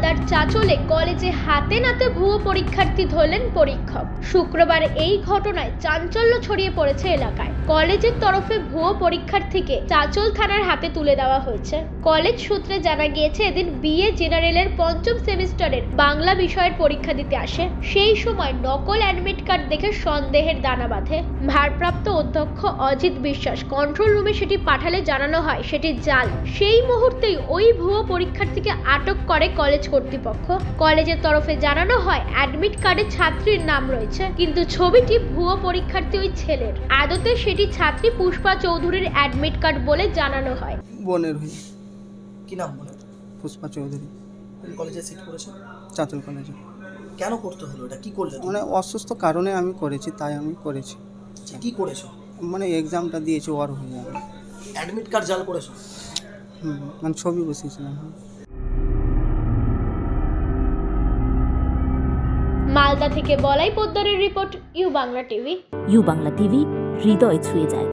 মালদার চাঁচলে কলেজে হাতে নাতে ভুয়ো পরীক্ষার্থী ধরলেন পরীক্ষক। শুক্রবার এই ঘটনায় চাঞ্চল্য ছড়িয়ে পড়েছে এলাকায়। কলেজের তরফে ভুয়ো পরীক্ষার্থীকে চাঁচল থানার হাতে তুলে দেওয়া হয়েছে। কলেজ সূত্রে জানা গিয়েছে, এদিন বিএ জেনারেলের পঞ্চম সেমিস্টারের বাংলা বিষয়ের পরীক্ষা দিতে আসে। সেই সময় নকল অ্যাডমিট কার্ড দেখে সন্দেহের দানা বাঁধে। ভারপ্রাপ্ত অধ্যক্ষ অজিত বিশ্বাস কন্ট্রোল রুমে সেটি পাঠালে জানানো হয় সেটি জাল। সেই মুহূর্তেই ওই ভুয়ো পরীক্ষার্থীকে আটক করে কলেজ কর্তৃপক্ষ। কলেজের তরফে জানানো হয় অ্যাডমিট কার্ডে ছাত্রীর নাম রয়েছে, কিন্তু ছবিটি ভুয়ো পরীক্ষার্থী ওই ছেলের। আদতে সেটি ছাত্রী পুষ্পা চৌধুরীর অ্যাডমিট কার্ড বলে জানানো হয়। বোনের হয়ে। কি নাম বলে? পুষ্পা চৌধুরী। কোন কলেজে সিট করেছো? চাঁচল কলেজে। কেন করতে হলো এটা? কি করলে? মানে অসুস্থ কারণে আমি করেছি, তাই আমি করেছি। কি করেছো? মানে এক্সামটা দিয়েছি, ওর হয়ে যাবে। অ্যাডমিট কার্ড জাল করেছো? মানে ছবি বসিয়েছিলাম। মালদা থেকে বলাই পোদ্দারের রিপোর্ট, U Bangla TV. U Bangla TV, হৃদয় ছুঁয়ে যায়।